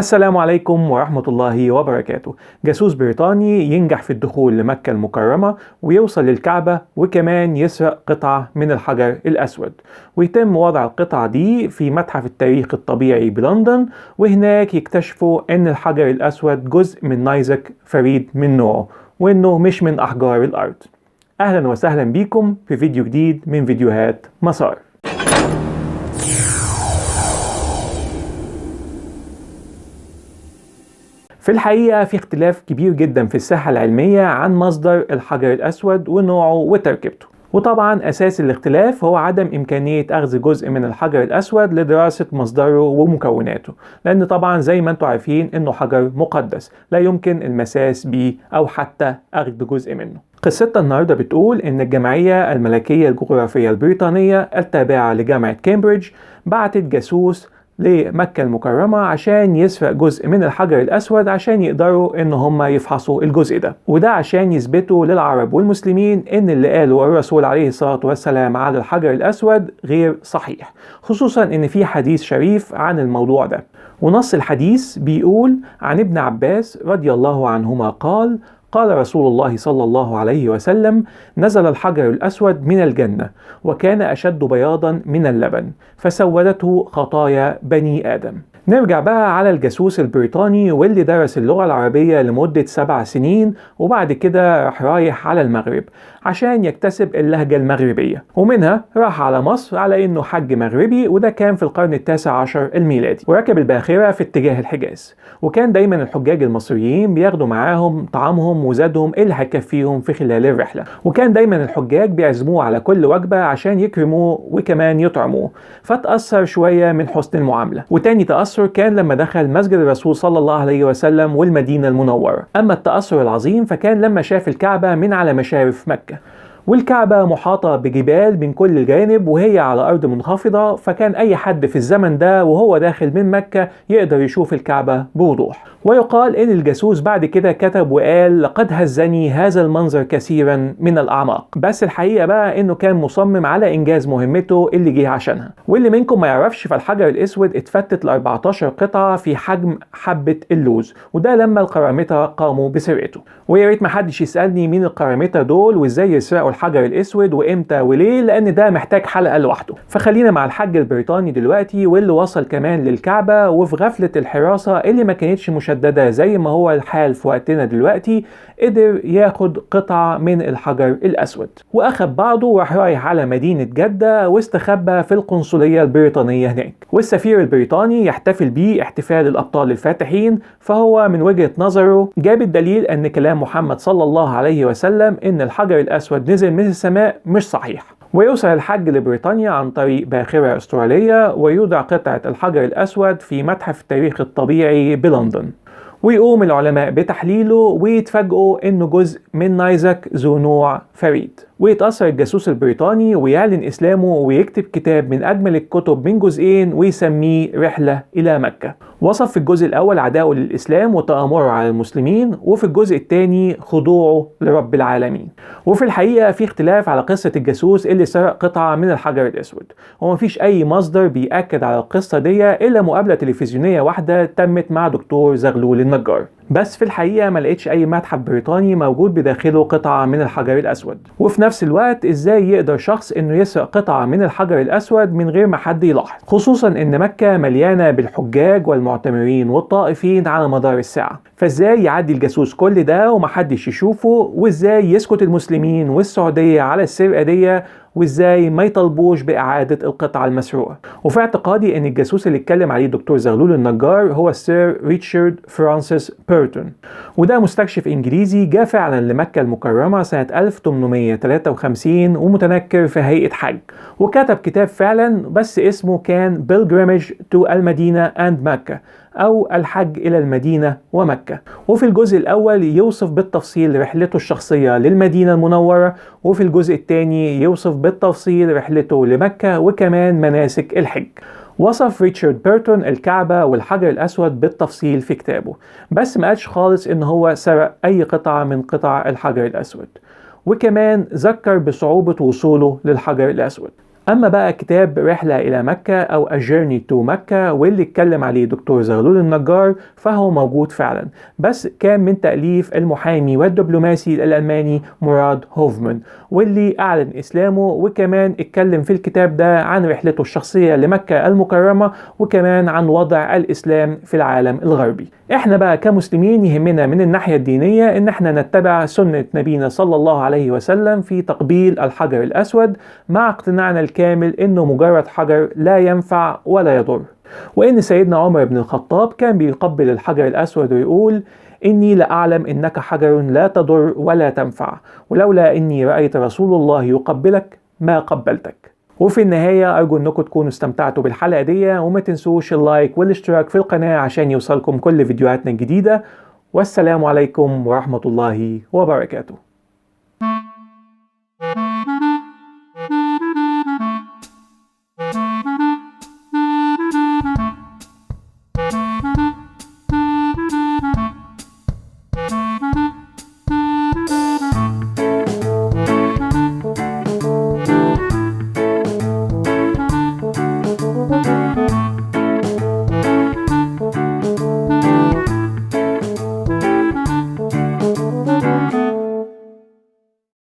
السلام عليكم ورحمة الله وبركاته. جاسوس بريطاني ينجح في الدخول لمكة المكرمة ويوصل للكعبة وكمان يسرق قطعة من الحجر الأسود، ويتم وضع القطعة دي في متحف التاريخ الطبيعي بلندن، وهناك يكتشفوا أن الحجر الأسود جزء من نيزك فريد من نوعه وأنه مش من أحجار الأرض. أهلا وسهلا بيكم في فيديو جديد من فيديوهات مسار. في الحقيقة في اختلاف كبير جدا في الساحة العلمية عن مصدر الحجر الأسود ونوعه وتركيبته، وطبعا أساس الاختلاف هو عدم إمكانية أخذ جزء من الحجر الأسود لدراسة مصدره ومكوناته، لأن طبعا زي ما انتم عارفين إنه حجر مقدس لا يمكن المساس به أو حتى أخذ جزء منه. قصتنا النهاردة بتقول إن الجمعية الملكية الجغرافية البريطانية التابعة لجامعة كامبريدج بعتت جاسوس لمكة المكرمة عشان يسرق جزء من الحجر الأسود عشان يقدروا إن هم يفحصوا الجزء ده، وده عشان يثبتوا للعرب والمسلمين إن اللي قاله الرسول عليه الصلاة والسلام على الحجر الأسود غير صحيح، خصوصا إن في حديث شريف عن الموضوع ده. ونص الحديث بيقول عن ابن عباس رضي الله عنهما قال: قال رسول الله صلى الله عليه وسلم: نزل الحجر الأسود من الجنة وكان أشد بياضا من اللبن فسودته خطايا بني آدم. نرجع بقى على الجاسوس البريطاني واللي درس اللغة العربية لمدة 7 سنين، وبعد كده رايح على المغرب عشان يكتسب اللهجة المغربية، ومنها راح على مصر على انه حج مغربي، وده كان في القرن ال19 الميلادي، وركب الباخرة في اتجاه الحجاز. وكان دايما الحجاج المصريين بياخدوا معاهم طعامهم وزادهم اللي هيكفيهم في خلال الرحلة، وكان دايما الحجاج بيعزموه على كل وجبة عشان يكرموه وكمان يطعموه، فتأثر شوية من حسن المعاملة. وتاني تأثر كان لما دخل مسجد الرسول صلى الله عليه وسلم والمدينة المنورة. أما التأثر العظيم فكان لما شاف الكعبة من على مشارف مكة، والكعبة محاطة بجبال من كل الجانب وهي على أرض منخفضة، فكان أي حد في الزمن ده وهو داخل من مكة يقدر يشوف الكعبة بوضوح. ويقال إن الجاسوس بعد كده كتب وقال: لقد هزني هذا المنظر كثيرا من الأعماق. بس الحقيقة بقى إنه كان مصمم على إنجاز مهمته اللي جه عشانها. واللي منكم ما يعرفش فالحجر الأسود اتفتت ل 14 قطعة في حجم حبة اللوز، وده لما القرامطة قاموا بسرقته. ويا ريت ما حدش يسألني مين القرامطة دول وإزاي يسرقوا الحجر الأسود وإمتى وليه، لأن ده محتاج حلقة لوحده. فخلينا مع الحج البريطاني دلوقتي، واللي وصل كمان للكعبة وفي غفلة الحراسة اللي ما كانتش مشددة زي ما هو الحال في وقتنا دلوقتي، قدر ياخد قطعة من الحجر الأسود وأخذ بعضه وراح رايح على مدينة جدة واستخبى في القنصلية البريطانية هناك. والسفير البريطاني يحتفل بيه احتفال الأبطال الفاتحين، فهو من وجهة نظره جاب الدليل أن كلام محمد صلى الله عليه وسلم إن الحجر الأسود نزل من السماء مش صحيح. ويوصل الحج لبريطانيا عن طريق باخرة أسترالية، ويوضع قطعة الحجر الأسود في متحف التاريخ الطبيعي بلندن، ويقوم العلماء بتحليله ويتفاجئوا انه جزء من نيزك ذو نوع فريد. ويتأثر الجاسوس البريطاني ويعلن إسلامه ويكتب كتاب من أجمل الكتب من جزئين ويسميه رحلة إلى مكة. وصف في الجزء الأول عداءه للإسلام وتآمره على المسلمين، وفي الجزء الثاني خضوعه لرب العالمين. وفي الحقيقة في اختلاف على قصة الجاسوس اللي سرق قطعة من الحجر الأسود، ومفيش أي مصدر بيأكد على القصة دي إلا مقابلة تلفزيونية واحدة تمت مع دكتور زغلول النجار. بس في الحقيقة ما لقيتش أي متحف بريطاني موجود بداخله قطعة من الحجر الأسود. وفي نفس الوقت إزاي يقدر شخص إنه يسرق قطعة من الحجر الأسود من غير ما حد يلاحظ، خصوصا إن مكة مليانة بالحجاج والمعتمرين والطائفين على مدار الساعة. فإزاي يعدي الجاسوس كل ده ومحدش يشوفه، وإزاي يسكت المسلمين والسعودية على السرقة دي، وإزاي ما يطلبوش بإعادة القطعة المسروقة. وفي اعتقادي إن الجاسوس اللي اتكلم عليه دكتور زغلول النجار هو السير ريتشارد فرانسيس بيرتون، وده مستكشف إنجليزي جاء فعلا لمكة المكرمة سنة 1853 ومتنكر في هيئة حج، وكتب كتاب فعلا بس اسمه كان Pilgrimage to المدينة and مكة، أو الحج إلى المدينة ومكة. وفي الجزء الأول يوصف بالتفصيل رحلته الشخصية للمدينة المنورة، وفي الجزء الثاني يوصف بالتفصيل رحلته لمكة وكمان مناسك الحج. وصف ريتشارد بيرتون الكعبة والحجر الأسود بالتفصيل في كتابه، بس ما قالش خالص إن هو سرق أي قطعة من قطع الحجر الأسود، وكمان ذكر بصعوبة وصوله للحجر الأسود. أما بقى كتاب رحلة إلى مكة أو A Journey to مكة واللي اتكلم عليه دكتور زغلول النجار فهو موجود فعلا، بس كان من تأليف المحامي والدبلوماسي الألماني مراد هوفمان، واللي أعلن إسلامه وكمان اتكلم في الكتاب ده عن رحلته الشخصية لمكة المكرمة وكمان عن وضع الإسلام في العالم الغربي. احنا بقى كمسلمين يهمنا من الناحية الدينية ان احنا نتبع سنة نبينا صلى الله عليه وسلم في تقبيل الحجر الأسود، مع اقتناعنا الكامل انه مجرد حجر لا ينفع ولا يضر، وان سيدنا عمر بن الخطاب كان بيقبل الحجر الأسود ويقول: إني لأعلم إنك حجر لا تضر ولا تنفع، ولولا إني رأيت رسول الله يقبلك ما قبلتك. وفي النهاية أرجو أنكم تكونوا استمتعتوا بالحلقة دي، وما تنسوش اللايك والاشتراك في القناة عشان يوصلكم كل فيديوهاتنا الجديدة. والسلام عليكم ورحمة الله وبركاته.